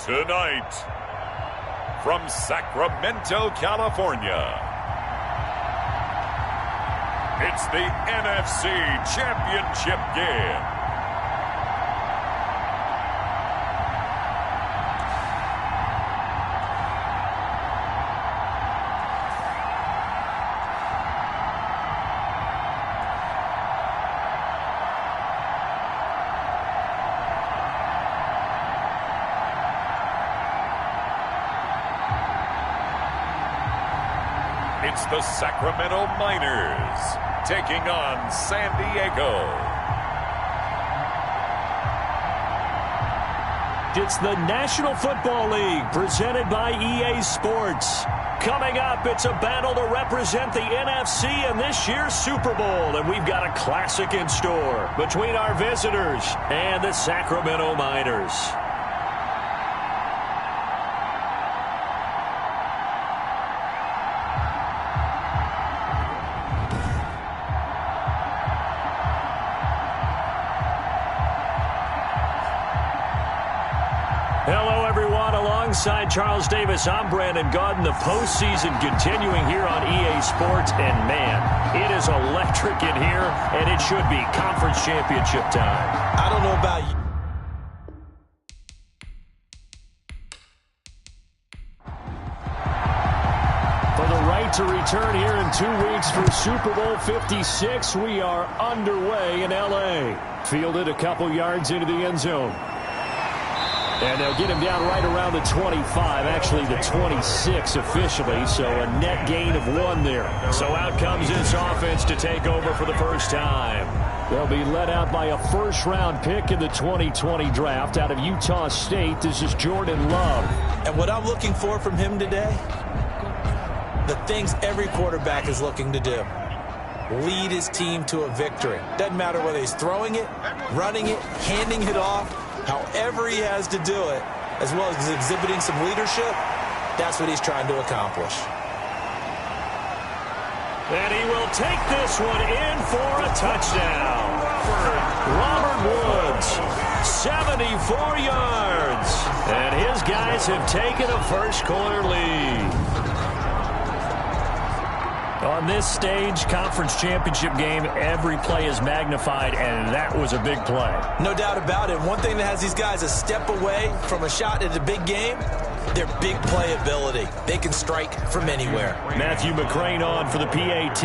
Tonight, from Sacramento, California, it's the NFC Championship game. It's the Sacramento Miners taking on San Diego. It's the National Football League presented by EA Sports. Coming up, it's a battle to represent the NFC in this year's Super Bowl, and we've got a classic in store between our visitors and the Sacramento Miners. Hello, everyone. Alongside Charles Davis, I'm Brandon Gaudin. The postseason continuing here on EA Sports. And, man, it is electric in here, and it should be conference championship time. I don't know about you. For the right to return here in 2 weeks for Super Bowl 56, we are underway in L.A. Fielded a couple yards into the end zone. And they'll get him down right around the 25, actually the 26 officially, so a net gain of 1 there. So out comes this offense to take over for the first time. They'll be led out by a first-round pick in the 2020 draft out of Utah State. This is Jordan Love. And what I'm looking for from him today, the things every quarterback is looking to do. Lead his team to a victory. Doesn't matter whether he's throwing it, running it, handing it off. However he has to do it, as well as exhibiting some leadership, that's what he's trying to accomplish. And he will take this one in for a touchdown. Robert Woods, 74 yards. And his guys have taken a first-quarter lead. On this stage, conference championship game, every play is magnified, and that was a big play. No doubt about it. One thing that has these guys a step away from a shot at a big game, their big play ability. They can strike from anywhere. Matthew McCrane on for the PAT.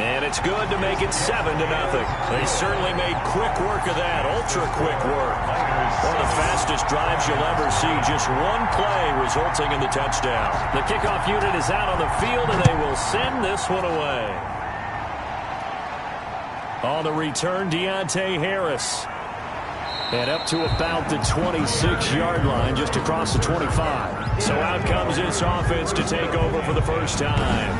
And it's good to make it 7-0. They certainly made quick work of that, ultra-quick work. One of the fastest drives you'll ever see, just one play resulting in the touchdown. The kickoff unit is out on the field, and they will send this one away. On the return, Deontay Harris. And up to about the 26-yard line, just across the 25. So out comes this offense to take over for the first time.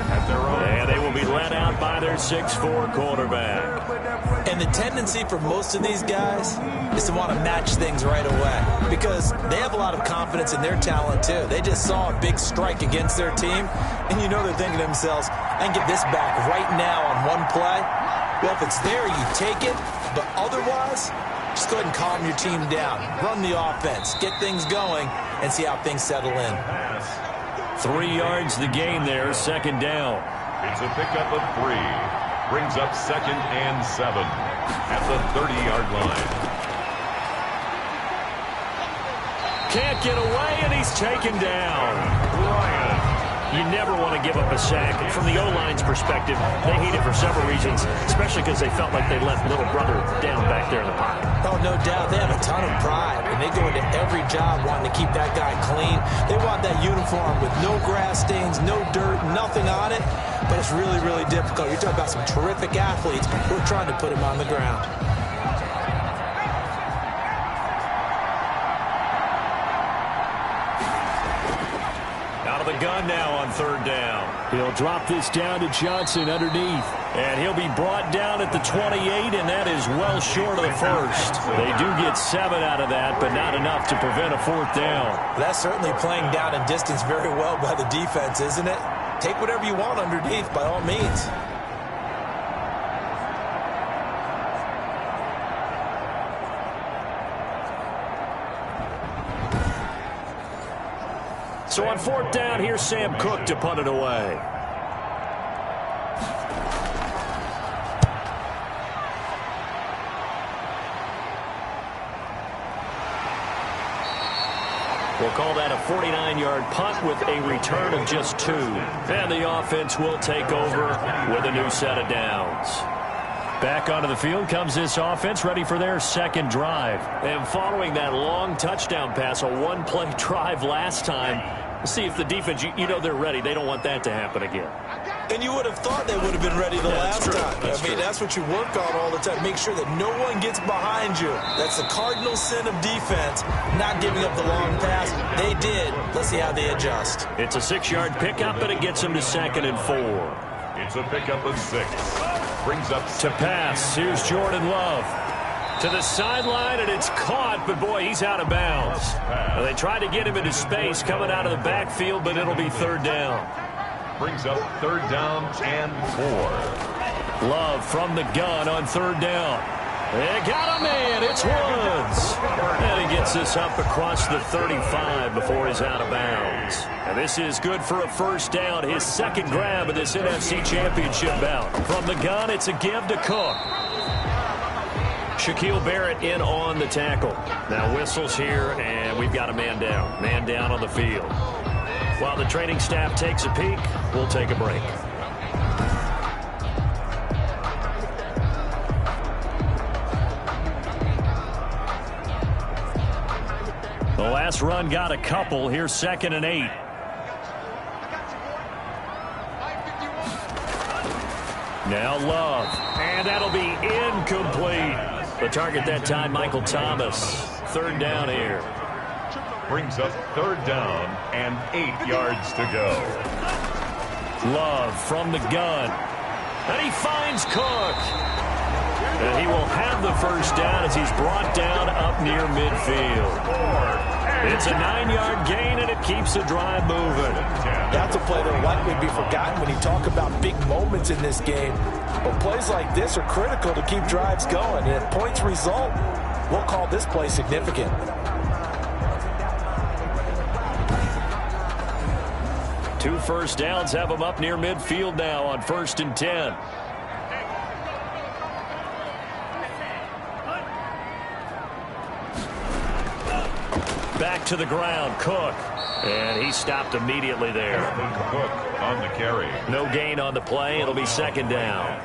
And they will be led out by their 6'4 quarterback. And the tendency for most of these guys is to want to match things right away because they have a lot of confidence in their talent, too. They just saw a big strike against their team, and you know they're thinking to themselves, I can get this back right now on one play. Well, if it's there, you take it, but otherwise, just go ahead and calm your team down. Run the offense, get things going, and see how things settle in. 3 yards the gain there, second down. It's a pickup of 3. Brings up 2nd and 7 at the 30-yard line. Can't get away, and he's taken down. Ryan. You never want to give up a sack. From the O-line's perspective, they hate it for several reasons, especially because they felt like they let little brother down back there in the pocket. Oh, no doubt. They have a ton of pride, and they go into every job wanting to keep that guy clean. They want that uniform with no grass stains, no dirt, nothing on it, but it's really, really difficult. You're talking about some terrific athletes who are trying to put him on the ground. The gun now on third down. He'll drop this down to Johnson underneath. And he'll be brought down at the 28, and that is well short of the first. They do get 7 out of that, but not enough to prevent a fourth down. That's certainly playing down and distance very well by the defense, isn't it? Take whatever you want underneath by all means. So on 4th down, here's Sam Cook to punt it away. We'll call that a 49-yard punt with a return of just 2. And the offense will take over with a new set of downs. Back onto the field comes this offense, ready for their second drive. And following that long touchdown pass, a one-play drive last time, see if the defense, you know they're ready. They don't want that to happen again. And you would have thought they would have been ready the last time. I mean, that's what you work on all the time. Make sure that no one gets behind you. That's the cardinal sin of defense, not giving up the long pass. They did. Let's see how they adjust. It's a 6-yard pickup, and it gets them to 2nd and 4. It's a pickup of 6. Brings up to pass. Here's Jordan Love. To the sideline, and it's caught, but boy, he's out of bounds. Well, they tried to get him into space coming out of the backfield, but it'll be 3rd down. Brings up 3rd down and 4. Love from the gun on 3rd down. They got a man. It's Woods. And he gets this up across the 35 before he's out of bounds. And this is good for a 1st down. His 2nd grab of this NFC Championship bout. From the gun, it's a give to Cook. Shaquille Barrett in on the tackle. Now whistles here, and we've got a man down. Man down on the field. While the training staff takes a peek, we'll take a break. The last run got a couple. Here's 2nd and 8. Now Love. And that'll be incomplete. The target that time, Michael Thomas. 3rd down here. Brings up 3rd down and 8 yards to go. Love from the gun. And he finds Cook. And he will have the 1st down as he's brought down up near midfield. It's a 9-yard gain, and it keeps the drive moving. That's a play that will likely be forgotten when you talk about big moments in this game. But plays like this are critical to keep drives going. And if points result, we'll call this play significant. 2 first downs have them up near midfield now on 1st and 10. Back to the ground, Cook. And he stopped immediately there. Cook on the carry. No gain on the play. It'll be 2nd down.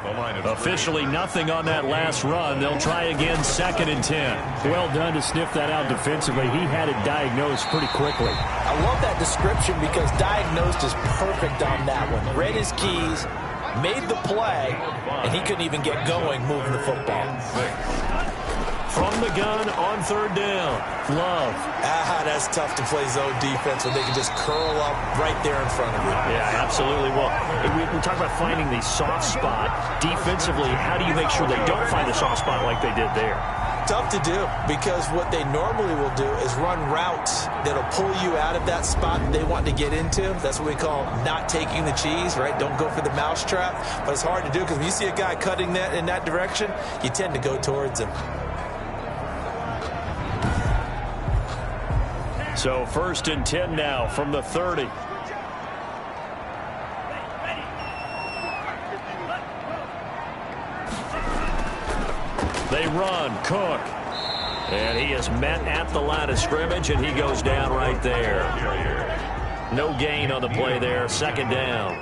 Officially nothing on that last run. They'll try again 2nd and 10. Well done to sniff that out defensively. He had it diagnosed pretty quickly. I love that description because diagnosed is perfect on that one. Read his keys, made the play, and he couldn't even get going moving the football. From the gun on 3rd down. Love. That's tough to play zone defense when they can just curl up right there in front of you. Yeah, absolutely. Well, we talk about finding the soft spot. Defensively, how do you make sure they don't find the soft spot like they did there? Tough to do because what they normally will do is run routes that'll pull you out of that spot that they want to get into. That's what we call not taking the cheese, right? Don't go for the mousetrap. But it's hard to do because when you see a guy cutting that in that direction, you tend to go towards him. So 1st and 10 now from the 30. They run, Cook. And he is met at the line of scrimmage, and he goes down right there. No gain on the play there. 2nd down.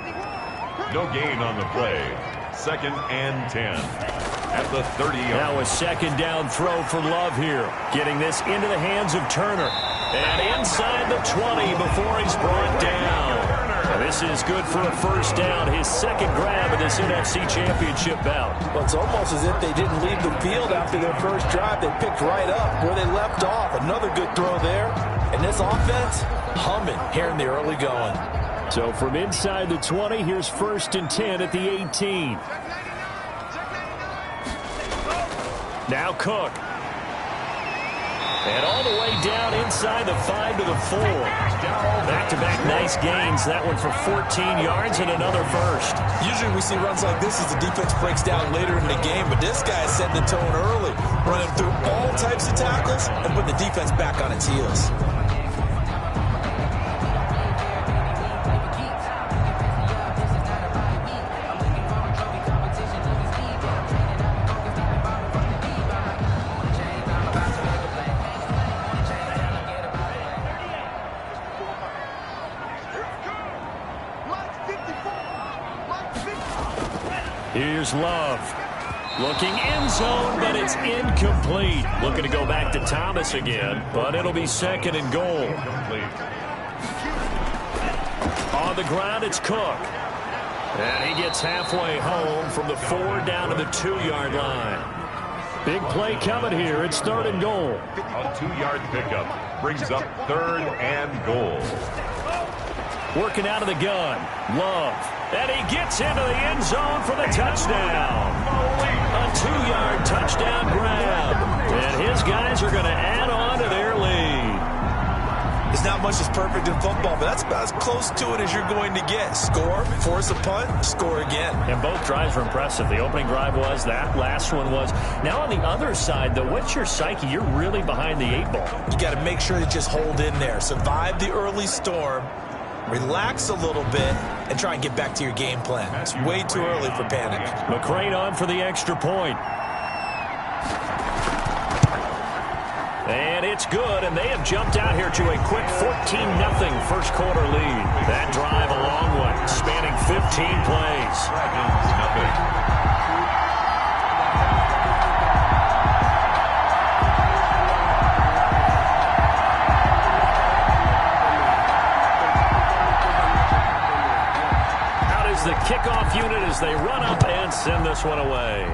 No gain on the play. 2nd and 10. At the 30-yard. Now a 2nd down throw for Love here. Getting this into the hands of Turner. And inside the 20 before he's brought down. And this is good for a 1st down. His 2nd grab of this NFC Championship bout. Well, it's almost as if they didn't leave the field after their first drive. They picked right up where they left off. Another good throw there. And this offense, humming here in the early going. So from inside the 20, here's 1st and 10 at the 18. Now Cook. And all the way down inside the 5 to the 4. Back-to-back nice gains. That one for 14 yards and another 1st. Usually we see runs like this as the defense breaks down later in the game, but this guy is setting the tone early, running through all types of tackles and putting the defense back on its heels. Here's Love. Looking end zone, but it's incomplete. Looking to go back to Thomas again, but it'll be 2nd and goal. On the ground, it's Cook. And he gets halfway home from the 4 down to the 2-yard line. Big play coming here. It's 3rd and goal. A 2-yard pickup brings up 3rd and goal. Working out of the gun. Love. And he gets into the end zone for the touchdown. A 2-yard touchdown grab. And his guys are going to add on to their lead. There's not much that's perfect in football, but that's about as close to it as you're going to get. Score, force a punt, score again. And both drives were impressive. The opening drive was, that last one was. Now on the other side, though, what's your psyche? You're really behind the 8 ball. You got to make sure you just hold in there. Survive the early storm, relax a little bit, and try and get back to your game plan. It's way too early for panic. McCrane on for the extra point. And it's good, and they have jumped out here to a quick 14-0 first quarter lead. That drive a long one, spanning 15 plays. Out is the kickoff unit as they run up and send this one away.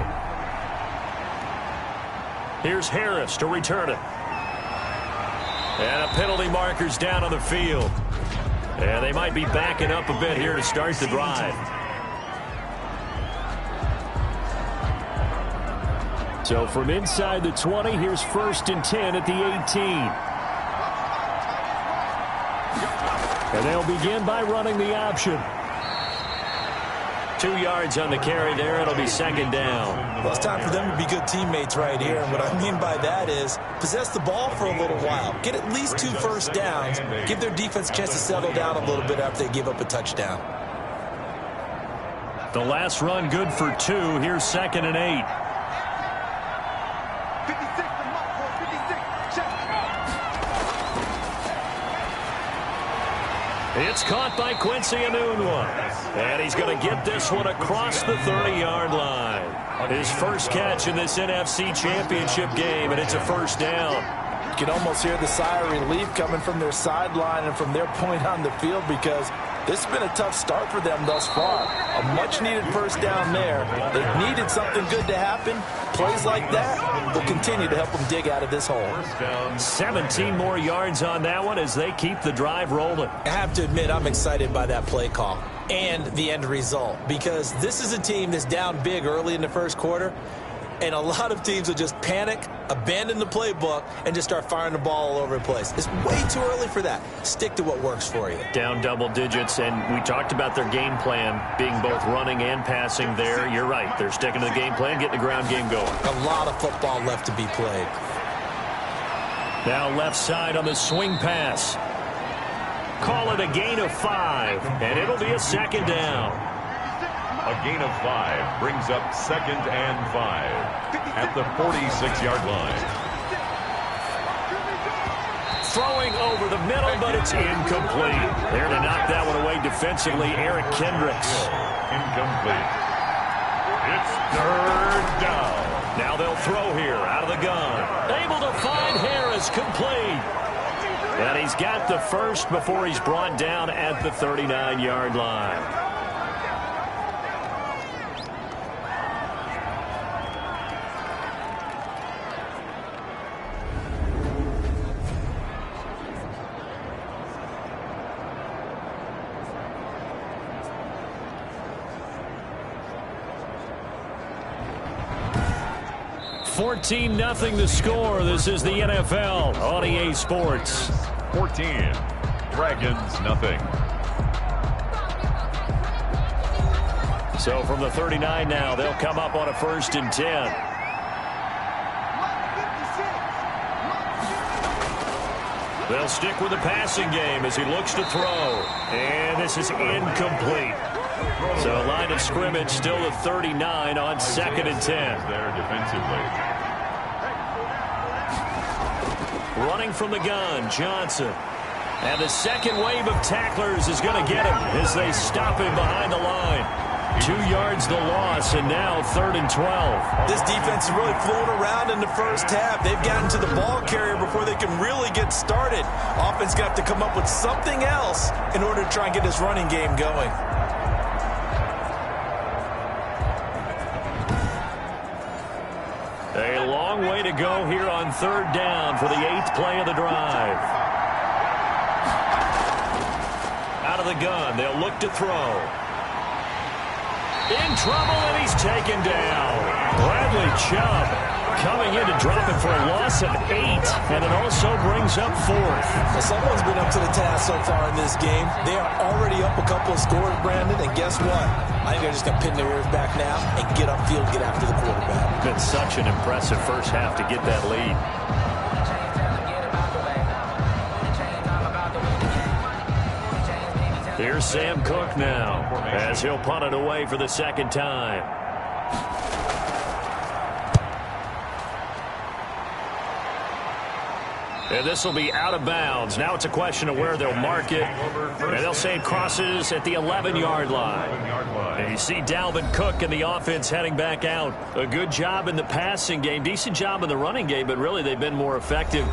Here's Harris to return it. And a penalty marker's down on the field. And they might be backing up a bit here to start the drive. So from inside the 20, here's 1st and 10 at the 18. And they'll begin by running the option. 2 yards on the carry there. It'll be 2nd down. Well, it's time for them to be good teammates right here. And what I mean by that is possess the ball for a little while. Get at least 2 first downs. Give their defense a chance to settle down a little bit after they give up a touchdown. The last run good for 2. Here's 2nd and 8. It's caught by Quincy Enunwa. And he's going to get this one across the 30-yard line. His first catch in this NFC Championship game, and it's a 1st down. You can almost hear the sigh of relief coming from their sideline and from their point on the field because this has been a tough start for them thus far. A much-needed 1st down there. They needed something good to happen. Plays like that will continue to help them dig out of this hole. 17 more yards on that one as they keep the drive rolling. I have to admit, I'm excited by that play call and the end result because this is a team that's down big early in the first quarter, and a lot of teams will just panic, abandon the playbook, and just start firing the ball all over the place. It's way too early for that. Stick to what works for you. Down double digits, and we talked about their game plan being both running and passing there. You're right. They're sticking to the game plan, getting the ground game going. A lot of football left to be played. Now left side on the swing pass. Call it a gain of 5, and it'll be a 2nd down. A gain of 5 brings up 2nd and 5 at the 46-yard line. Throwing over the middle, but it's incomplete. There to knock that one away defensively, Eric Kendricks. Incomplete. It's 3rd down. Now they'll throw here out of the gun. Able to find Harris, complete. And he's got the first before he's brought down at the 39-yard line. $14-0 the score. This is the NFL on EA Sports. 14. Dragons, nothing. So from the 39 now, they'll come up on a 1st and 10. They'll stick with the passing game as he looks to throw. And this is incomplete. So line of scrimmage still at 39 on 2nd and 10. There defensively. Running from the gun, Johnson. And the second wave of tacklers is going to get him as they stop him behind the line. 2 yards the loss, and now 3rd and 12. This defense is really flown around in the first half. They've gotten to the ball carrier before they can really get started. Offense got to come up with something else in order to try and get this running game going. A long way to go here on 3rd down for the 8th play of the drive. Out of the gun, they'll look to throw. In trouble, and he's taken down. Bradley Chubb coming in to drop it for a loss of 8, and it also brings up 4th. Well, someone's been up to the task so far in this game. They are already up a couple of scores, Brandon, and guess what? I think they're just going to pin their ears back now and get upfield, get after the quarterback. Been such an impressive first half to get that lead. Here's Sam Cook now as he'll punt it away for the 2nd time. And this will be out of bounds. Now it's a question of where they'll mark it. And they'll say it crosses at the 11-yard line. And you see Dalvin Cook and the offense heading back out. A good job in the passing game. Decent job in the running game, but really they've been more effective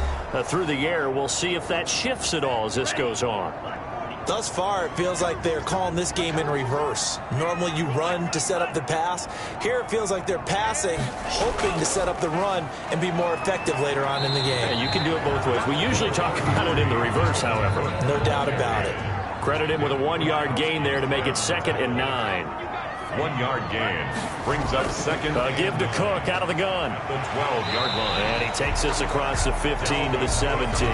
through the air. We'll see if that shifts at all as this goes on. Thus far, it feels like they're calling this game in reverse. Normally you run to set up the pass. Here it feels like they're passing, hoping to set up the run and be more effective later on in the game. Yeah, you can do it both ways. We usually talk about it in the reverse, however. No doubt about it. Credit him with a 1-yard gain there to make it 2nd and 9. 1-yard gain brings up 2nd. Give to Cook out of the gun. The 12-yard line. And he takes us across the 15 to the 17.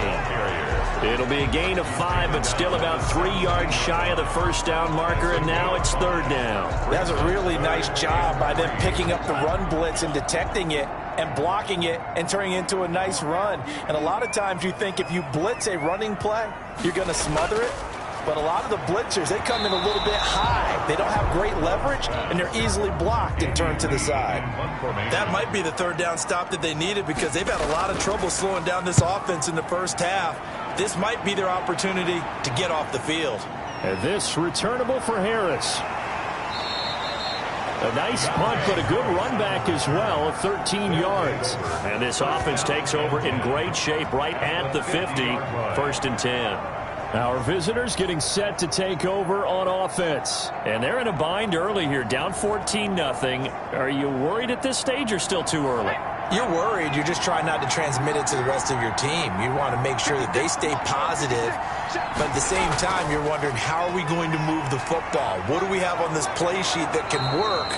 It'll be a gain of 5, but still about 3 yards shy of the first down marker, and now it's 3rd down. That's a really nice job by them picking up the run blitz and detecting it and blocking it and turning it into a nice run. And a lot of times you think if you blitz a running play, you're going to smother it. But a lot of the blitzers, they come in a little bit high. They don't have great leverage, and they're easily blocked and turned to the side. That might be the 3rd down stop that they needed because they've had a lot of trouble slowing down this offense in the first half. This might be their opportunity to get off the field. And this returnable for Harris. A nice punt, but a good run back as well of 13 yards. And this offense takes over in great shape right at the 50, 1st and 10. Our visitors getting set to take over on offense. And they're in a bind early here, down 14-0. Are you worried at this stage or still too early? You're worried. You're just trying not to transmit it to the rest of your team. You want to make sure that they stay positive. But at the same time, you're wondering, how are we going to move the football? What do we have on this play sheet that can work?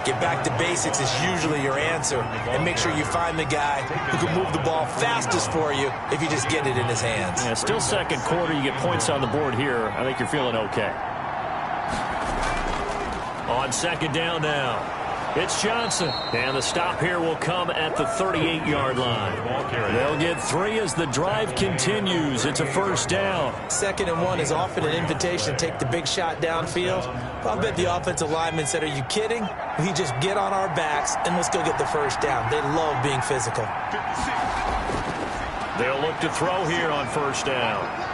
Get back to basics is usually your answer. And make sure you find the guy who can move the ball fastest for you if you just get it in his hands. Yeah, still 2nd quarter. You get points on the board here. I think you're feeling okay. On 2nd down now, it's Johnson. And the stop here will come at the 38-yard line. They'll get 3 as the drive continues. It's a 1st down. 2nd and 1 is often an invitation to take the big shot downfield. I'll bet the offensive lineman said, are you kidding? We just get on our backs and let's go get the 1st down. They love being physical. They'll look to throw here on 1st down.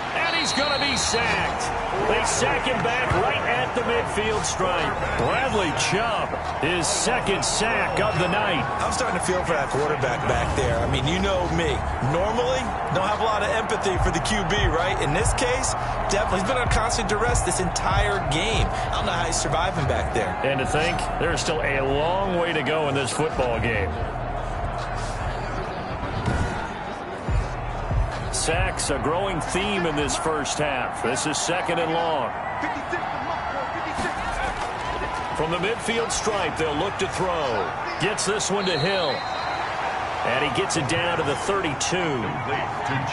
And he's going to be sacked. They sack him back right at the midfield stripe. Bradley Chubb, his 2nd sack of the night. I'm starting to feel for that quarterback back there. I mean, you know me. Normally, don't have a lot of empathy for the QB, right? In this case, definitely. He's been on constant duress this entire game. I don't know how he's surviving back there. And to think, there's still a long way to go in this football game. Sacks, a growing theme in this first half. This is 2nd and long. From the midfield stripe, they'll look to throw. Gets this one to Hill. And he gets it down to the 32.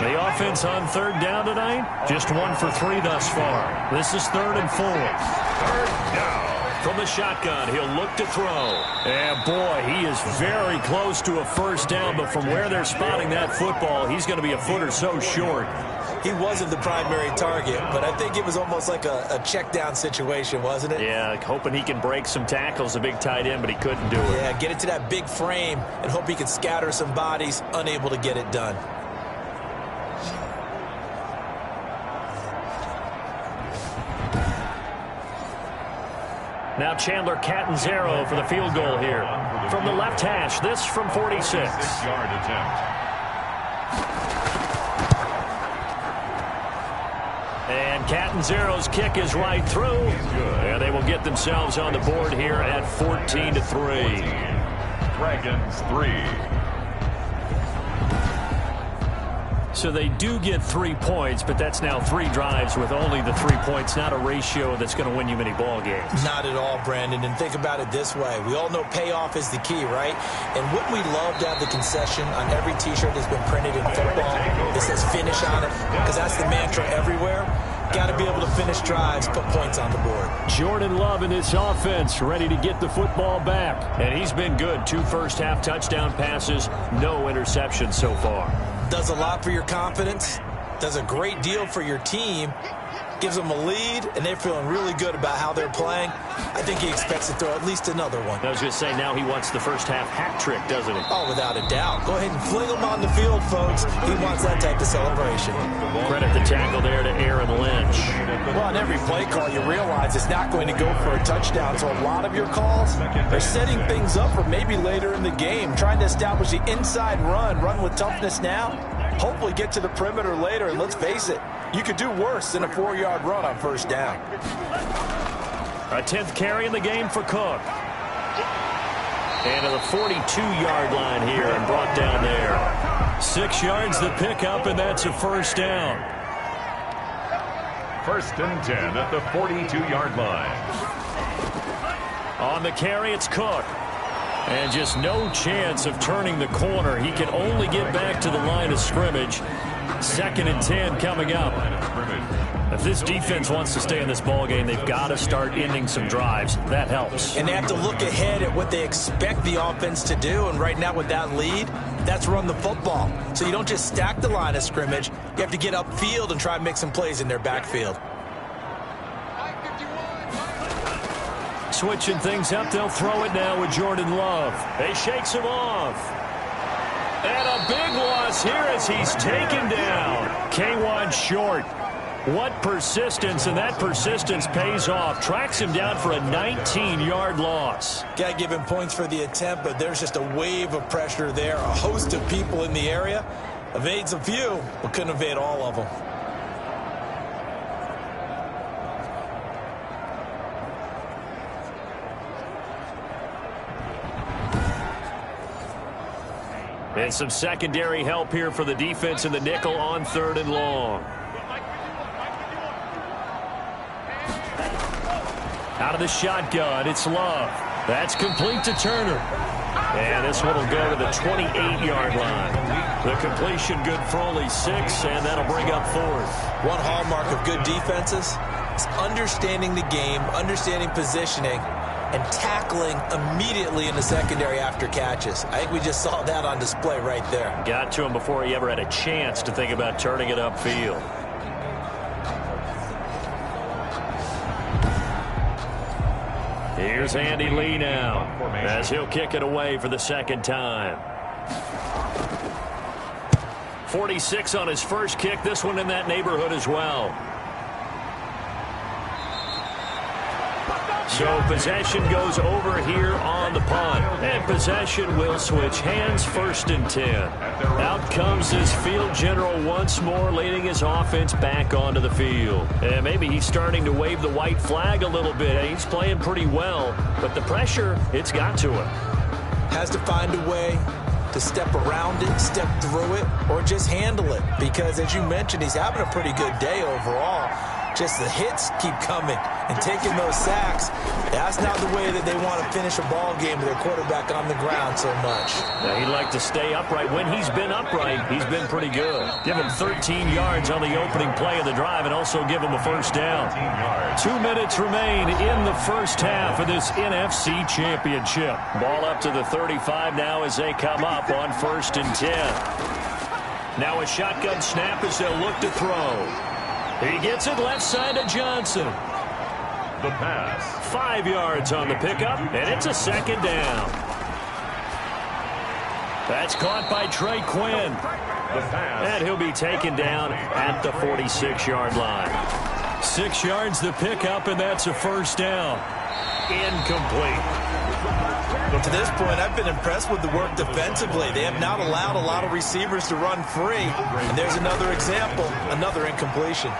The offense on 3rd down tonight, just 1 for 3 thus far. This is 3rd and 4. 3rd down. From the shotgun, he'll look to throw. And boy, he is very close to a 1st down, but from where they're spotting that football, he's going to be a foot or so short. He wasn't the primary target, but I think it was almost like a check down situation, wasn't it? Yeah, hoping he can break some tackles, a big tight end, but he couldn't do it. Yeah, get it to that big frame and hope he can scatter some bodies, unable to get it done. Now Chandler Catanzaro for the field goal here. From the left hash, this from 46. 6-yard attempt. And Catanzaro's kick is right through. And they will get themselves on the board here at 14-3. Dragons 3. So they do get 3 points, but that's now 3 drives with only the 3 points, not a ratio that's going to win you many ball games. Not at all, Brandon. And think about it this way. We all know payoff is the key, right? And wouldn't we love to have the concession on every T-shirt that's been printed in football that says finish on it? Because that's the mantra everywhere. Got to be able to finish drives, put points on the board. Jordan Love in this offense, ready to get the football back. And he's been good. 2 first-half touchdown passes, no interceptions so far. Does a lot for your confidence, does a great deal for your team, gives them a lead, and they're feeling really good about how they're playing. I think he expects to throw at least another one. I was going to say, now he wants the first-half hat trick, doesn't he? Oh, without a doubt. Go ahead and fling him on the field, folks. He wants that type of celebration. Credit the tackle there to Aaron Lynch. Well, on every play call, you realize it's not going to go for a touchdown, so a lot of your calls are setting things up for maybe later in the game, trying to establish the inside run with toughness now, hopefully get to the perimeter later, and let's face it, you could do worse than a 4-yard run on first down. A 10th carry in the game for Cook. And to the 42-yard line here and brought down there. 6 yards the pickup, and that's a first down. 1st and 10 at the 42-yard line. On the carry, it's Cook. And just no chance of turning the corner. He can only get back to the line of scrimmage. 2nd and 10 coming up. If this defense wants to stay in this ballgame, they've got to start ending some drives. That helps. And they have to look ahead at what they expect the offense to do. And right now with that lead, that's run the football. So you don't just stack the line of scrimmage. You have to get upfield and try and make some plays in their backfield. Switching things up, they'll throw it now with Jordan Love. He shakes him off. And a big loss here as he's taken down. K1 short. What persistence, and that persistence pays off. Tracks him down for a 19-yard loss. Got to give him points for the attempt, but there's just a wave of pressure there. A host of people in the area. Evades a few, but couldn't evade all of them. And some secondary help here for the defense in the nickel on 3rd and long. Out of the shotgun, it's Love. That's complete to Turner. And this one will go to the 28-yard line. The completion good for only 6, and that'll bring up 4th. One hallmark of good defenses is understanding the game, understanding positioning, and tackling immediately in the secondary after catches. I think we just saw that on display right there. Got to him before he ever had a chance to think about turning it upfield. Here's Andy Lee now as he'll kick it away for the 2nd time. 46 on his first kick. This one in that neighborhood as well. So possession goes over here on the punt. And possession will switch hands. 1st and 10. Out comes this field general once more, leading his offense back onto the field. And maybe he's starting to wave the white flag a little bit. He's playing pretty well, but the pressure, it's got to him. Has to find a way to step around it, step through it, or just handle it. Because as you mentioned, he's having a pretty good day overall. Just the hits keep coming and taking those sacks. That's not the way that they want to finish a ball game with their quarterback on the ground so much. Now, he'd like to stay upright. When he's been upright, he's been pretty good. Give him 13 yards on the opening play of the drive and also give him a first down. 2 minutes remain in the first half of this NFC Championship. Ball up to the 35 now as they come up on 1st and 10. Now a shotgun snap as they'll look to throw. He gets it left side to Johnson. The pass. 5 yards on the pickup, and it's a 2nd down. That's caught by Trey Quinn. The pass. And he'll be taken down at the 46-yard line. 6 yards the pickup, and that's a first down. Incomplete. Well, to this point, I've been impressed with the work defensively. They have not allowed a lot of receivers to run free. And there's another example, another incompletion.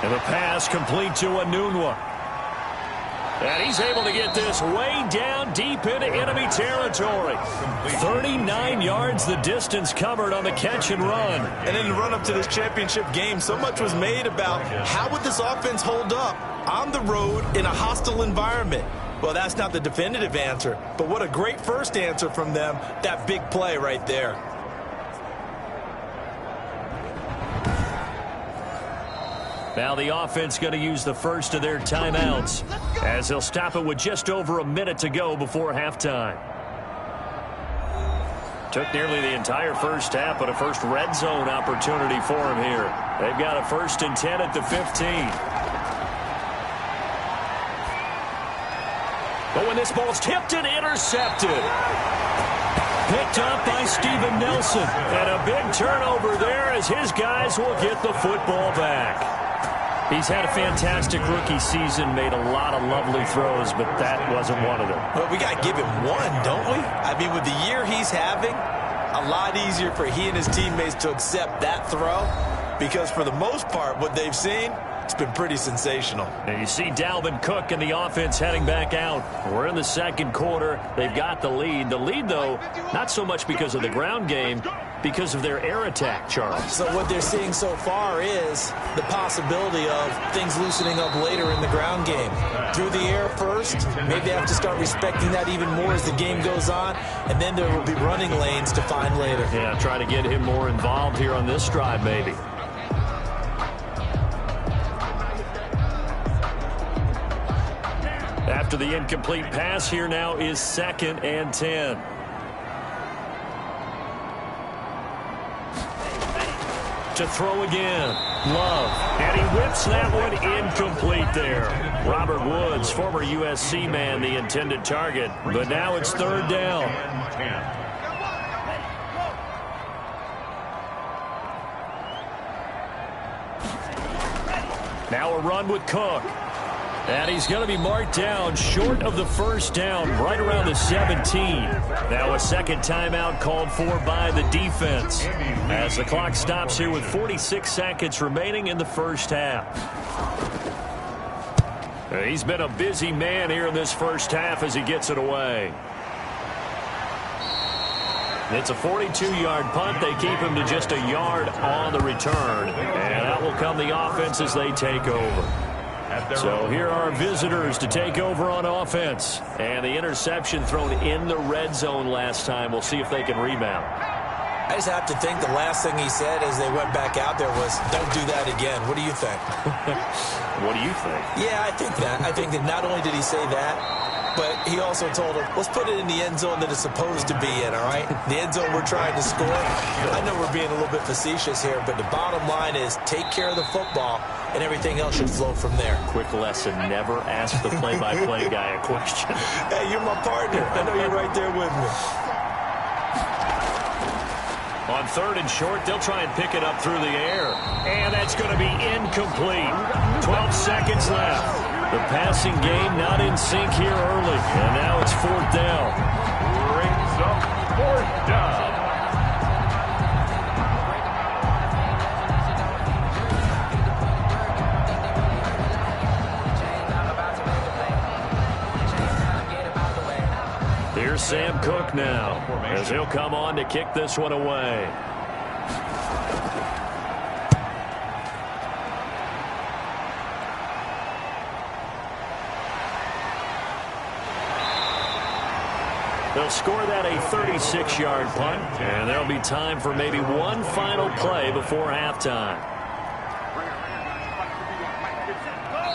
And the pass complete to Anunwa. And he's able to get this way down deep into enemy territory. 39 yards the distance covered on the catch and run. And in the run-up to this championship game, so much was made about how would this offense hold up on the road in a hostile environment. Well, that's not the definitive answer, but what a great first answer from them, that big play right there. Now the offense going to use the first of their timeouts as they'll stop it with just over a minute to go before halftime. Took nearly the entire first half, but a first red zone opportunity for him here. They've got a 1st and 10 at the 15. But when this ball's tipped and intercepted. Picked up by Steven Nelson. And a big turnover there as his guys will get the football back. He's had a fantastic rookie season, made a lot of lovely throws, but that wasn't one of them. Well, we got to give him one, don't we? I mean, with the year he's having, a lot easier for he and his teammates to accept that throw because for the most part, what they've seen, it's been pretty sensational. And you see Dalvin Cook and the offense heading back out. We're in the second quarter. They've got the lead. The lead, though, not so much because of the ground game, because of their air attack, Charles. So what they're seeing so far is the possibility of things loosening up later in the ground game. Through the air first, maybe they have to start respecting that even more as the game goes on, and then there will be running lanes to find later. Yeah, try to get him more involved here on this drive, maybe. After the incomplete pass, here now is 2nd and 10. To throw again, Love, and he whips that one incomplete there. Robert Woods, former USC man, the intended target, but now it's 3rd down. Now a run with Cook. And he's going to be marked down short of the first down, right around the 17. Now a second timeout called for by the defense as the clock stops here with 46 seconds remaining in the first half. He's been a busy man here in this first half as he gets it away. It's a 42-yard punt. They keep him to just a yard on the return. And out will come the offense as they take over. So here are visitors to take over on offense. And the interception thrown in the red zone last time. We'll see if they can rebound. I just have to think the last thing he said as they went back out there was, don't do that again. What do you think? What do you think? Yeah, I think that. I think that not only did he say that, but he also told him, let's put it in the end zone that it's supposed to be in, all right? The end zone we're trying to score. I know we're being a little bit facetious here, but the bottom line is take care of the football, and everything else should flow from there. Quick lesson, never ask the play-by-play guy a question. Hey, you're my partner. I know you're right there with me. On 3rd and short, they'll try and pick it up through the air. And that's going to be incomplete. 12 seconds left. The passing game not in sync here early. And now it's 4th down. Brings up 4th down. Here's Sam Cook now as he'll come on to kick this one away. They'll score that a 36-yard punt, and there'll be time for maybe one final play before halftime.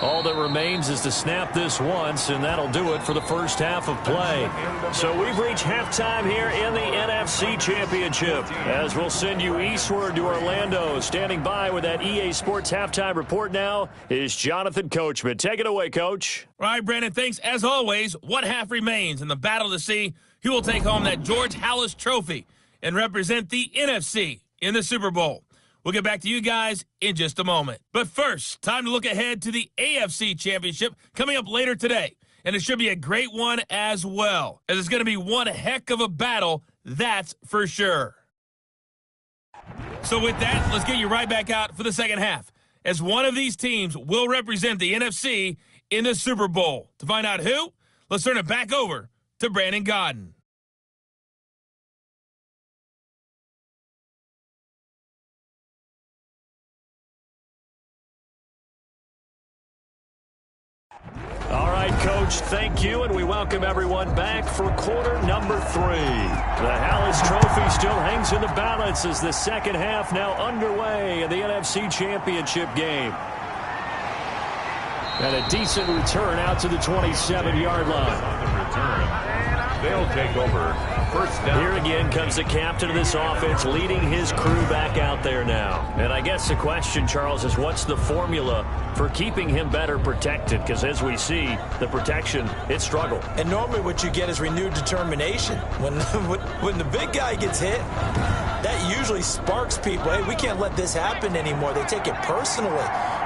All that remains is to snap this once, and that'll do it for the first half of play. So we've reached halftime here in the NFC Championship, as we'll send you eastward to Orlando. Standing by with that EA Sports Halftime Report now is Jonathan Coachman. Take it away, Coach. All right, Brandon, thanks. As always, one half remains in the battle to see who will take home that George Halas Trophy and represent the NFC in the Super Bowl. We'll get back to you guys in just a moment. But first, time to look ahead to the AFC Championship coming up later today. And it should be a great one as well, as it's going to be one heck of a battle, that's for sure. So with that, let's get you right back out for the second half, as one of these teams will represent the NFC in the Super Bowl. To find out who, let's turn it back over to Brandon Gaudin. All right, Coach, thank you, and we welcome everyone back for quarter number 3. The Hallis Trophy still hangs in the balance as the second half now underway in the NFC Championship game. And a decent return out to the 27-yard line. On the return, they'll take over. First down. Here again comes the captain of this offense leading his crew back out there now. And I guess the question, Charles, is what's the formula for keeping him better protected? Because as we see, the protection, it struggled. And normally what you get is renewed determination. When the big guy gets hit, that usually sparks people. Hey, we can't let this happen anymore. They take it personally.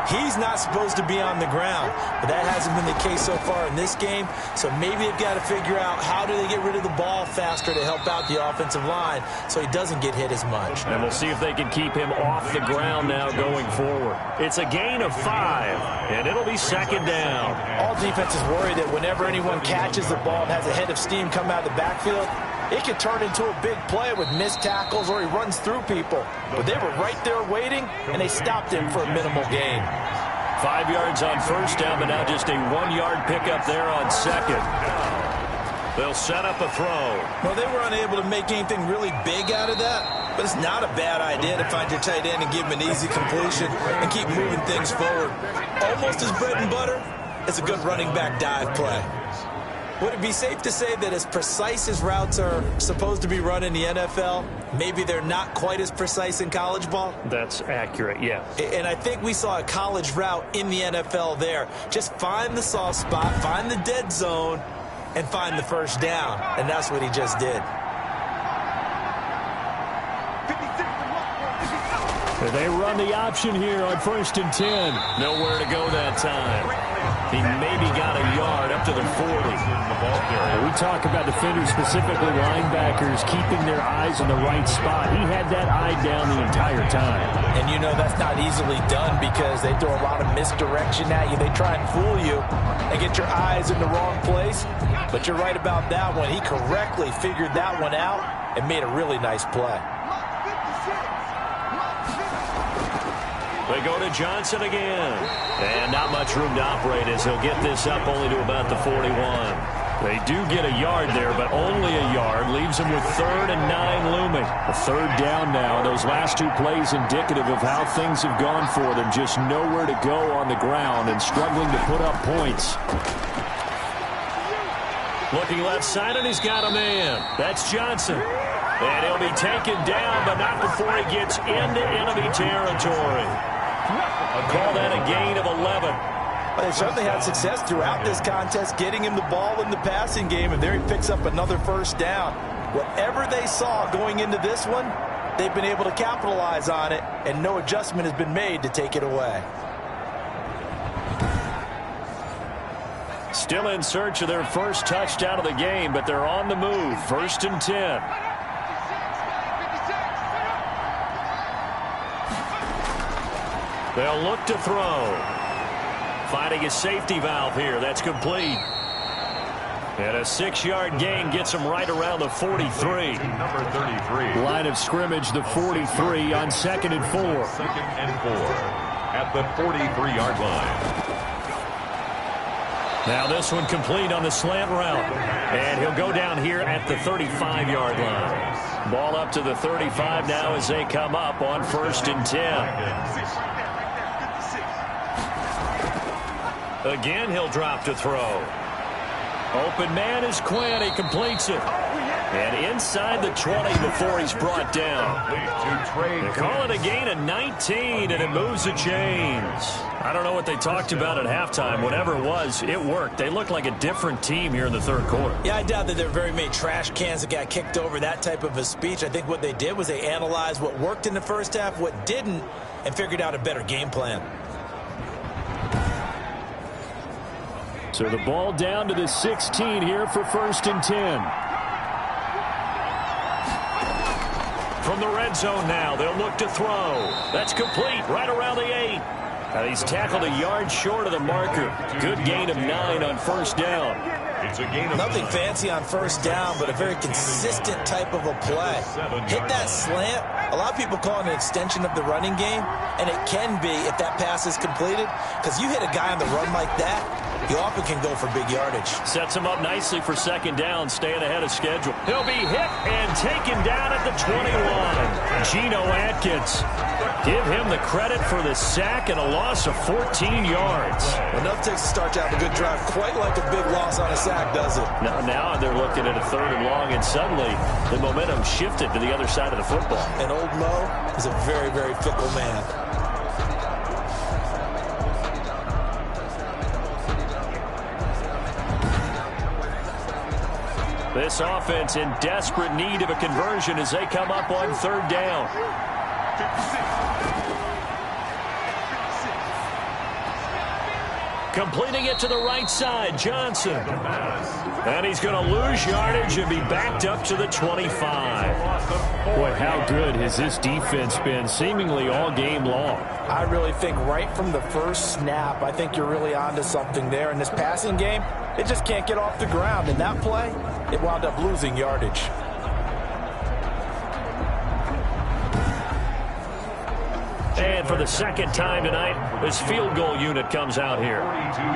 He's not supposed to be on the ground, but that hasn't been the case so far in this game. So maybe they've got to figure out how do they get rid of the ball faster to help out the offensive line so he doesn't get hit as much. And we'll see if they can keep him off the ground now going forward. It's a gain of 5, and it'll be second down. All defenses worry that whenever anyone catches the ball and has a head of steam come out of the backfield, it could turn into a big play with missed tackles or he runs through people. But they were right there waiting, and they stopped him for a minimal gain. 5 yards on first down, but now just a 1-yard pickup there on second. They'll set up a throw. Well, they were unable to make anything really big out of that, but it's not a bad idea to find your tight end and give him an easy completion and keep moving things forward. Almost as bread and butter, it's a good running back dive play. Would it be safe to say that as precise as routes are supposed to be run in the NFL, maybe they're not quite as precise in college ball? That's accurate, yeah. And I think we saw a college route in the NFL there. Just find the soft spot, find the dead zone, and find the first down. And that's what he just did. They run the option here on 1st and 10. Nowhere to go that time. He maybe got a yard up to the 40. We talk about defenders, specifically linebackers, keeping their eyes on the right spot. He had that eye down the entire time. And you know that's not easily done because they throw a lot of misdirection at you. They try and fool you and get your eyes in the wrong place. But you're right about that one. He correctly figured that one out and made a really nice play. They go to Johnson again. And not much room to operate as he'll get this up only to about the 41. They do get a yard there, but only a yard. Leaves them with 3rd and 9 looming. A 3rd down now. Those last 2 plays indicative of how things have gone for them. Just nowhere to go on the ground and struggling to put up points. Looking left side, and he's got a man. That's Johnson. And he'll be taken down, but not before he gets into enemy territory. Call that a gain of 11. Well, they certainly had success throughout this contest, getting him the ball in the passing game, and there he picks up another first down. Whatever they saw going into this one, they've been able to capitalize on it, and no adjustment has been made to take it away. Still in search of their first touchdown of the game, but they're on the move. 1st and 10. They'll look to throw. Finding a safety valve here. That's complete. And a 6-yard gain gets him right around the 43. Number 33. Line of scrimmage, the 43 on 2nd and 4. 2nd and 4 at the 43-yard line. Now this one complete on the slant route. And he'll go down here at the 35-yard line. Ball up to the 35 now as they come up on 1st and 10. Again, he'll drop to throw. Open man is Quinn. He completes it. And inside the 20 before he's brought down. They call it a gain of 19, and it moves the chains. I don't know what they talked about at halftime. Whatever it was, it worked. They looked like a different team here in the third quarter. Yeah, I doubt that there were very many trash cans that got kicked over, that type of a speech. I think what they did was they analyzed what worked in the first half, what didn't, and figured out a better game plan. So the ball down to the 16 here for 1st and 10. From the red zone now, they'll look to throw. That's complete right around the 8. He's tackled a yard short of the marker. Good gain of 9 on 1st down. It's a gain of nothing fancy on 1st down, but a very consistent type of a play. Hit that slant. A lot of people call it an extension of the running game, and it can be if that pass is completed, because you hit a guy on the run like that, he often can go for big yardage. Sets him up nicely for 2nd down, staying ahead of schedule. He'll be hit and taken down at the 21. Geno Atkins. Give him the credit for the sack and a loss of 14 yards. Enough takes to start to have a good drive. Quite like a big loss on a sack, does it? Now they're looking at a 3rd and long, and suddenly the momentum shifted to the other side of the football. And old Mo is a very, very fickle man. This offense in desperate need of a conversion as they come up on 3rd down. Completing it to the right side, Johnson. And he's going to lose yardage and be backed up to the 25. Boy, how good has this defense been seemingly all game long? I really think right from the first snap, I think you're really onto something there. In this passing game, it just can't get off the ground. In that play, it wound up losing yardage. And for the 2nd time tonight, this field goal unit comes out here.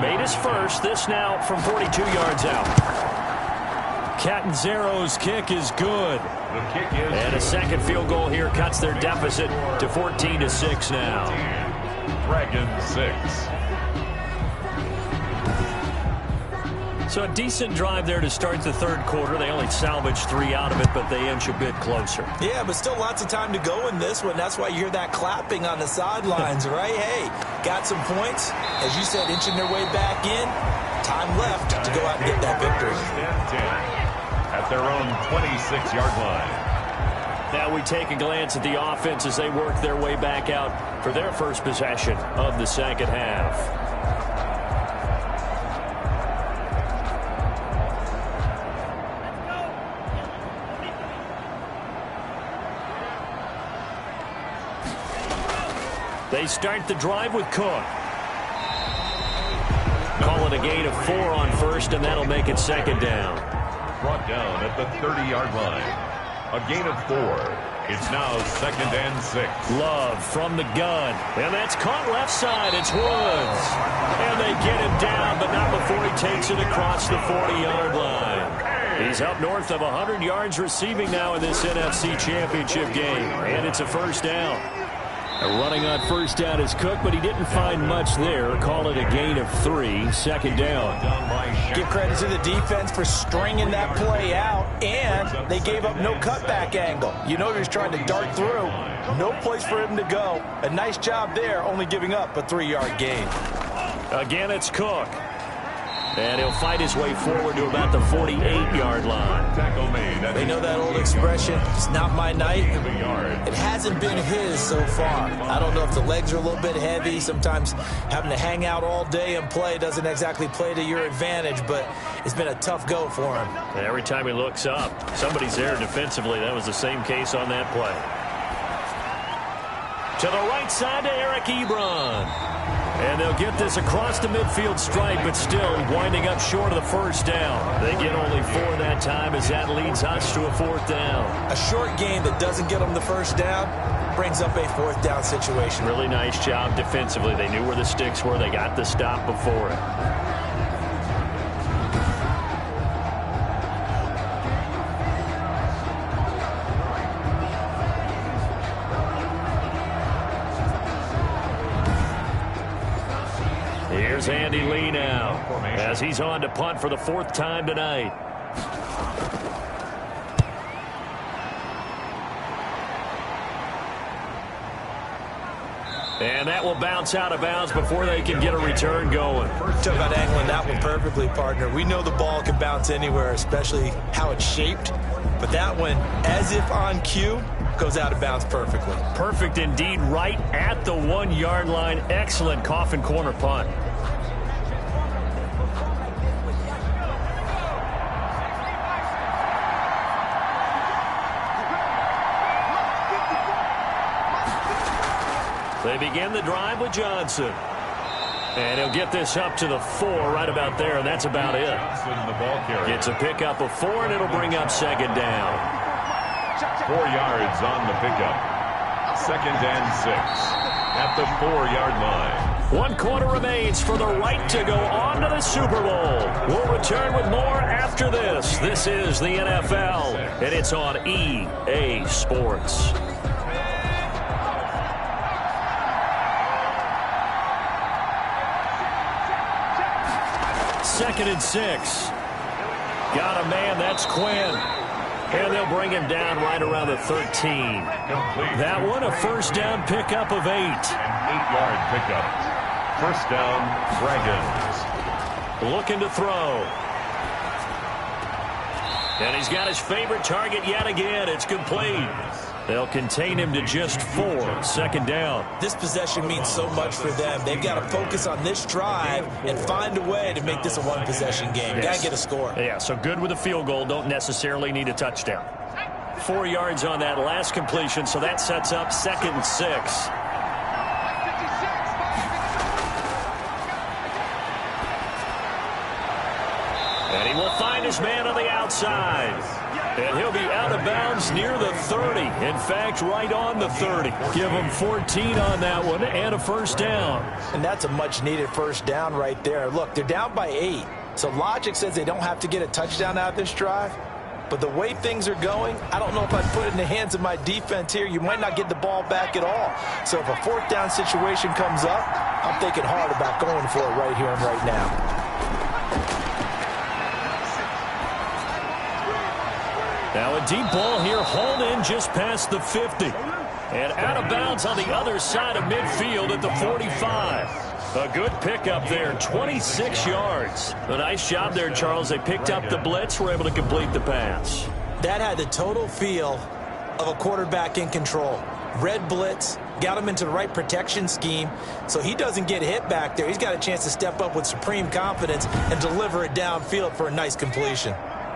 Made his first, this now from 42 yards out. Catanzaro's kick is good. And a 2nd field goal here cuts their deficit to 14-6 now. Dragons 6. So a decent drive there to start the 3rd quarter. They only salvaged 3 out of it, but they inch a bit closer. Yeah, but still lots of time to go in this one. That's why you hear that clapping on the sidelines, right? Hey, got some points. As you said, inching their way back in. Time left to go out and get that victory. At their own 26-yard line. Now we take a glance at the offense as they work their way back out for their first possession of the 2nd half. They start the drive with Cook. Call it a gain of 4 on 1st, and that'll make it 2nd down. Brought down at the 30-yard line. A gain of 4. It's now 2nd and 6. Love from the gun. And that's caught left side. It's Woods. And they get him down, but not before he takes it across the 40-yard line. He's up north of 100 yards receiving now in this NFC Championship game. And it's a 1st down. Running on 1st down is Cook, but he didn't find much there. Call it a gain of 3, 2nd down. Give credit to the defense for stringing that play out, and they gave up no cutback angle. You know he was trying to dart through. No place for him to go. A nice job there, only giving up a 3-yard gain. Again, it's Cook. And he'll fight his way forward to about the 48-yard line. They know that old expression, it's not my night. It hasn't been his so far. I don't know if the legs are a little bit heavy. Sometimes having to hang out all day and play doesn't exactly play to your advantage, but it's been a tough go for him. And every time he looks up, somebody's there defensively. That was the same case on that play. To the right side to Eric Ebron. And they'll get this across the midfield stripe, but still winding up short of the 1st down. They get only 4 that time as that leads us to a 4th down. A short game that doesn't get them the 1st down brings up a 4th down situation. Really nice job defensively. They knew where the sticks were. They got the stop before it. Here's Andy Lee now as he's on to punt for the 4th time tonight. And that will bounce out of bounds before they can get a return going. Talk about angling that one perfectly, partner. We know the ball can bounce anywhere, especially how it's shaped. But that one, as if on cue, goes out of bounds perfectly. Perfect indeed, right at the 1-yard line. Excellent coffin corner punt. They begin the drive with Johnson. And he'll get this up to the 4 right about there, and that's about it. Gets a pickup of 4, and it'll bring up second down. 4 yards on the pickup. 2nd and 6 at the 4-yard line. 1 quarter remains for the right to go on to the Super Bowl. We'll return with more after this. This is the NFL, and it's on EA Sports. 2nd and 6. Got a man, that's Quinn. And they'll bring him down right around the 13. That one, a first down pickup of 8. An 8-yard pickup. First down, Dragons. Looking to throw. And he's got his favorite target yet again. It's complete. They'll contain him to just 4. 2nd down. This possession means so much for them. They've got to focus on this drive and find a way to make this a one-possession game. Yes. Got to get a score. Yeah, so good with a field goal. Don't necessarily need a touchdown. 4 yards on that last completion, so that sets up 2nd and 6. And he will find his man on the outside. And he'll be out of bounds near the 30. In fact, right on the 30. Give him 14 on that one and a first down. And that's a much-needed first down right there. Look, they're down by 8. So logic says they don't have to get a touchdown out of this drive. But the way things are going, I don't know if I'd put it in the hands of my defense here. You might not get the ball back at all. So if a 4th down situation comes up, I'm thinking hard about going for it right here and right now. Now a deep ball here, hauled in just past the 50. And out of bounds on the other side of midfield at the 45. A good pickup there, 26 yards. A nice job there, Charles. They picked up the blitz, were able to complete the pass. That had the total feel of a quarterback in control. Red blitz, got him into the right protection scheme, so he doesn't get hit back there. He's got a chance to step up with supreme confidence and deliver it downfield for a nice completion.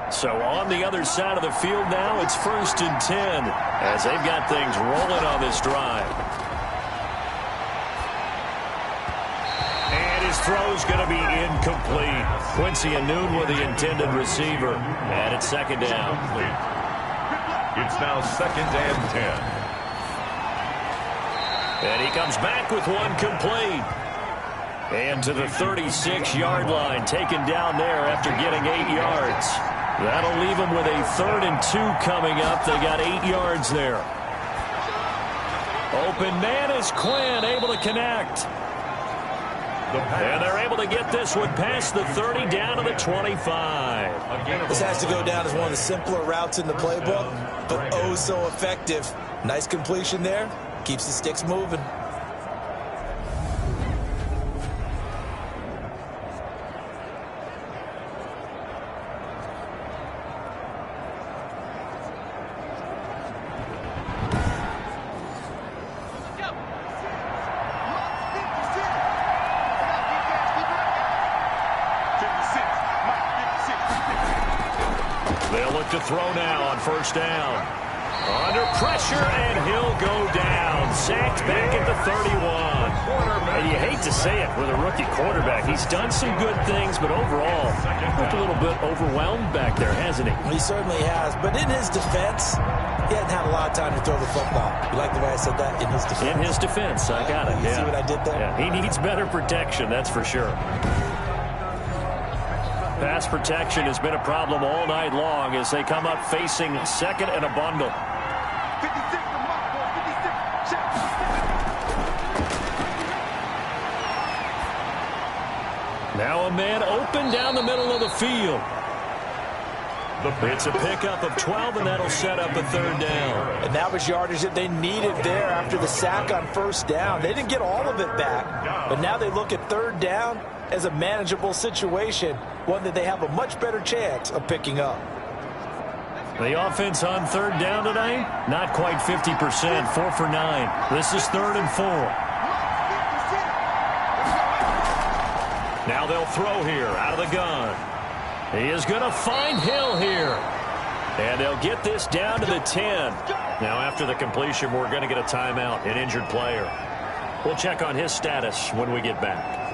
So on the other side of the field now, it's 1st and 10 as they've got things rolling on this drive. And his throw's going to be incomplete. Quincy Anoon with the intended receiver. And it's 2nd down. It's now 2nd and 10. And he comes back with one complete. And to the 36-yard line, taken down there after getting 8 yards. That'll leave them with a 3rd and 2 coming up. They got 8 yards there. Open man is Quinn, able to connect. And they're able to get this one past the 30 down to the 25. This has to go down as one of the simpler routes in the playbook, but oh so effective. Nice completion there. Keeps the sticks moving. To throw now on 1st down. Under pressure, and he'll go down. Sacked back at the 31. And you hate to say it with a rookie quarterback. He's done some good things, but overall, looked a little bit overwhelmed back there, hasn't he? He certainly has. But in his defense, he hasn't had a lot of time to throw the football. You like the way I said that? In his defense. In his defense, I got it. You see what I did there? Yeah, he needs better protection, that's for sure. Pass protection has been a problem all night long as they come up facing 2nd and a bundle. Now a man open down the middle of the field. It's a pickup of 12, and that'll set up a third down. And that was yardage that they needed there after the sack on first down. They didn't get all of it back, but now they look at third down as a manageable situation, one that they have a much better chance of picking up. The offense on third down today, not quite 50%, 4 for 9. This is 3rd and 4. Now they'll throw here out of the gun. He is going to find Hill here. And they'll get this down to the 10. Now after the completion, we're going to get a timeout, an injured player. We'll check on his status when we get back.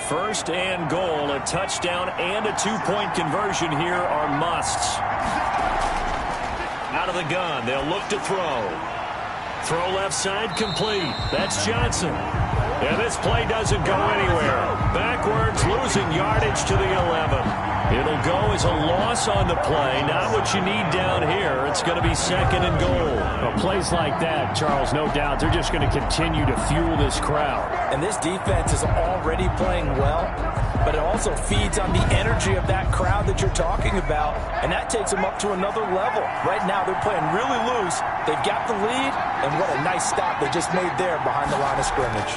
First and goal, a touchdown and a 2-point conversion here are musts. Out of the gun, they'll look to throw. Throw left side complete. That's Johnson. And this play doesn't go anywhere. Backwards, losing yardage to the 11. It'll go as a loss on the play. Not what you need down here. It's going to be 2nd and goal. Well, plays like that, Charles, no doubt, they're just going to continue to fuel this crowd. And this defense is already playing well, but it also feeds on the energy of that crowd that you're talking about, and that takes them up to another level. Right now, they're playing really loose. They've got the lead, and what a nice stop they just made there behind the line of scrimmage.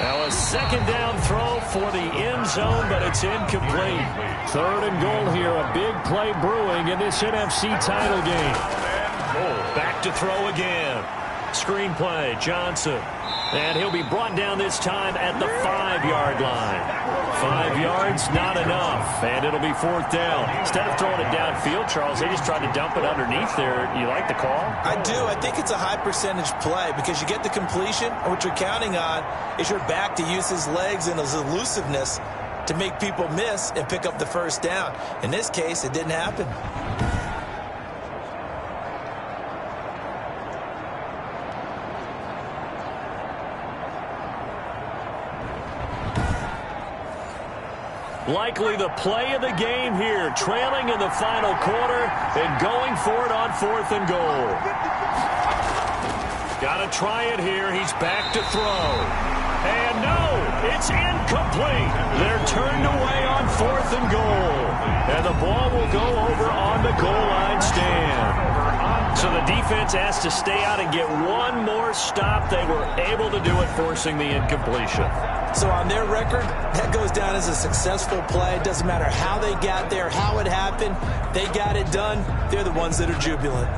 Now a 2nd down throw for the end zone, but it's incomplete. 3rd and goal here, a big play brewing in this NFC title game. Back to throw again. Screen play, Johnson. And he'll be brought down this time at the 5-yard line. 5 yards, not enough. And it'll be 4th down. Instead of throwing it downfield, Charles, they just tried to dump it underneath there. You like the call? I do. I think it's a high percentage play because you get the completion, and what you're counting on is your back to use his legs and his elusiveness to make people miss and pick up the first down. In this case, it didn't happen. Likely the play of the game here, trailing in the final quarter and going for it on 4th and goal. Got to try it here. He's back to throw. And no, it's incomplete. They're turned away on 4th and goal. And the ball will go over on the goal line stand. So the defense has to stay out and get one more stop. They were able to do it, forcing the incompletion. So on their record, that goes down as a successful play. It doesn't matter how they got there, how it happened. They got it done. They're the ones that are jubilant.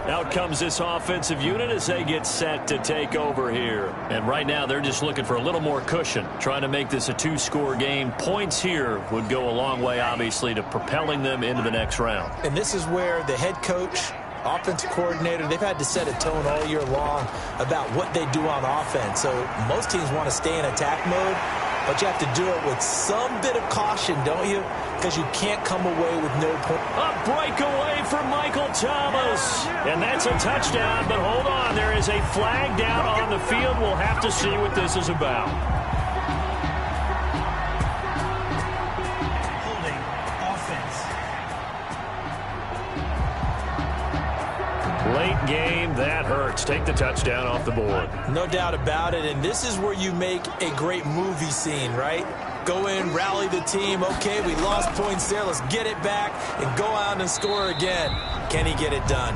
Out comes this offensive unit as they get set to take over here. And right now, they're just looking for a little more cushion, trying to make this a 2-score game. Points here would go a long way, obviously, to propelling them into the next round. And this is where the head coach, offensive coordinator, they've had to set a tone all year long about what they do on offense. So most teams want to stay in attack mode, but you have to do it with some bit of caution, don't you? Because you can't come away with no point. A breakaway for Michael Thomas. And that's a touchdown, but hold on. There is a flag down on the field. We'll have to see what this is about. Holding offense. Late game, that hurts. Take the touchdown off the board. No doubt about it, and this is where you make a great movie scene, right? Go in, rally the team. Okay, we lost points there. Let's get it back and go out and score again. Can he get it done?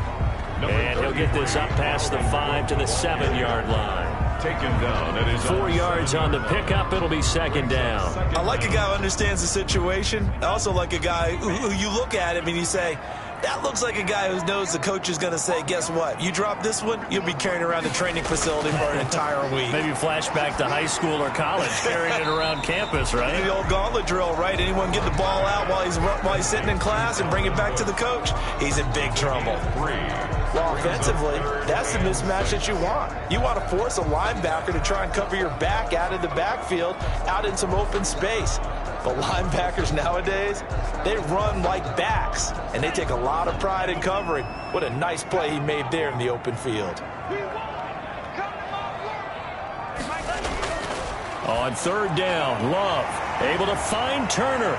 And he'll get this up past the 5 to the 7-yard line. Taken down. It is 4 yards on the pickup. It'll be 2nd down. I like a guy who understands the situation. I also like a guy who you look at him and you say, that looks like a guy who knows the coach is going to say, guess what? You drop this one, you'll be carrying around the training facility for an entire week. Maybe flashback to high school or college, carrying it around campus, right? The old gauntlet drill, right? Anyone get the ball out while he's sitting in class and bring it back to the coach? He's in big trouble. Well, offensively, that's the mismatch that you want. You want to force a linebacker to try and cover your back out of the backfield, out in some open space. But linebackers nowadays, they run like backs, and they take a lot of pride in covering. What a nice play he made there in the open field. On 3rd down, Love able to find Turner.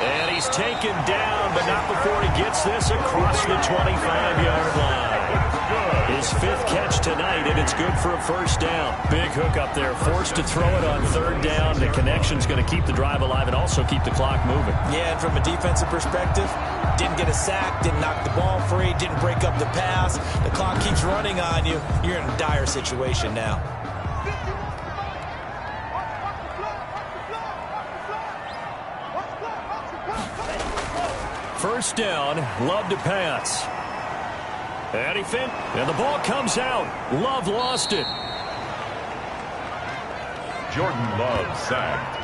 And he's taken down, but not before he gets this across the 25-yard line. His 5th catch tonight, and it's good for a first down. Big hook up there, forced to throw it on 3rd down. The connection's going to keep the drive alive and also keep the clock moving. Yeah, and from a defensive perspective, didn't get a sack, didn't knock the ball free, didn't break up the pass. The clock keeps running on you. You're in a dire situation now. First down, Love to pass. And the ball comes out. Love lost it. Jordan Love sacked.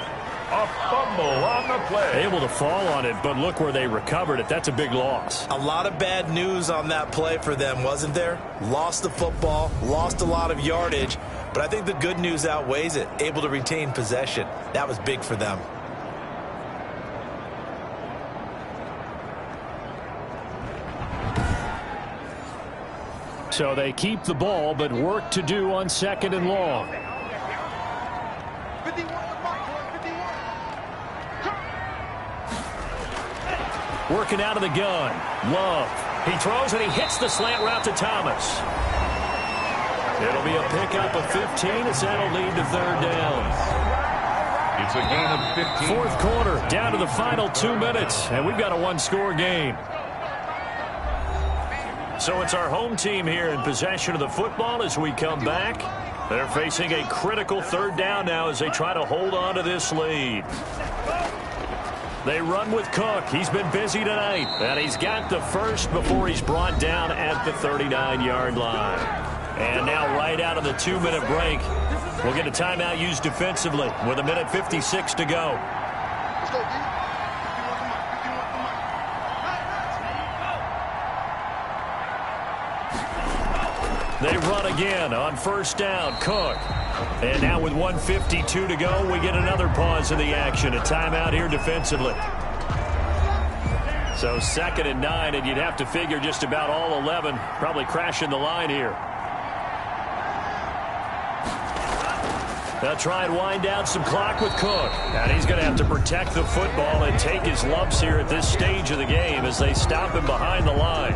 A fumble on the play. Able to fall on it, but look where they recovered it. That's a big loss. A lot of bad news on that play for them, wasn't there? Lost the football, lost a lot of yardage, but I think the good news outweighs it. Able to retain possession. That was big for them. So they keep the ball, but work to do on 2nd and long. Working out of the gun. Love. He throws and he hits the slant route to Thomas. It'll be a pickup of 15 as that'll lead to 3rd down. It's a gain of 15. 4th quarter, down to the final 2 minutes, and we've got a 1-score game. So it's our home team here in possession of the football as we come back. They're facing a critical 3rd down now as they try to hold on to this lead. They run with Cook. He's been busy tonight, and he's got the first before he's brought down at the 39-yard line. And now right out of the 2-minute break, we'll get a timeout used defensively with 1:56 to go. Let's go, D. They run again on 1st down. Cook. And now with 1:52 to go, we get another pause in the action. A timeout here defensively. So 2nd and 9, and you'd have to figure just about all 11 probably crashing the line here. They'll try and wind down some clock with Cook. And he's going to have to protect the football and take his lumps here at this stage of the game as they stop him behind the line.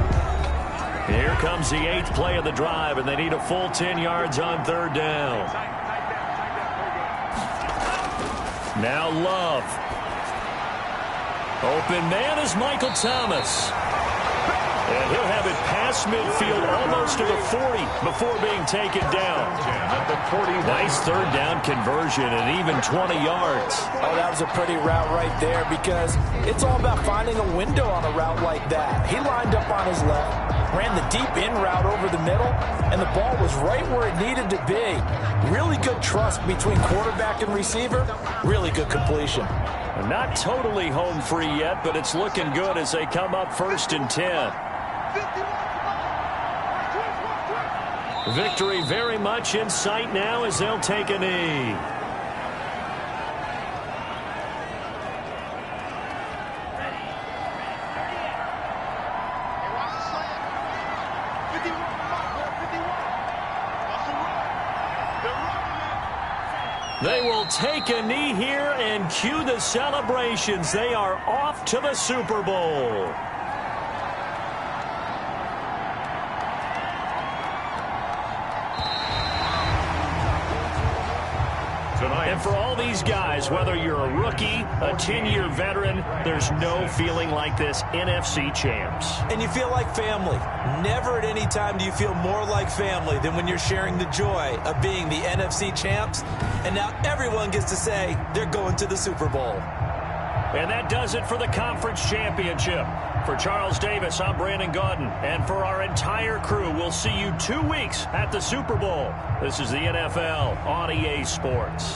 Here comes the 8th play of the drive, and they need a full 10 yards on 3rd down. Now Love. Open man is Michael Thomas. And he'll have it past midfield almost to the 40 before being taken down. Nice 3rd down conversion and even 20 yards. Oh, that was a pretty route right there because it's all about finding a window on a route like that. He lined up on his left, ran the deep in route over the middle, and the ball was right where it needed to be. Really good trust between quarterback and receiver. Really good completion. Not totally home free yet, but it's looking good as they come up 1st and 10. Victory very much in sight now as they'll take a knee. They will take a knee here and cue the celebrations. They are off to the Super Bowl. And for all these guys, whether you're a rookie, a 10-year veteran, there's no feeling like this NFC champs. And you feel like family. Never at any time do you feel more like family than when you're sharing the joy of being the NFC champs. And now everyone gets to say they're going to the Super Bowl. And that does it for the conference championship. For Charles Davis, I'm Brandon Gaudin. And for our entire crew, we'll see you 2 weeks at the Super Bowl. This is the NFL on EA Sports.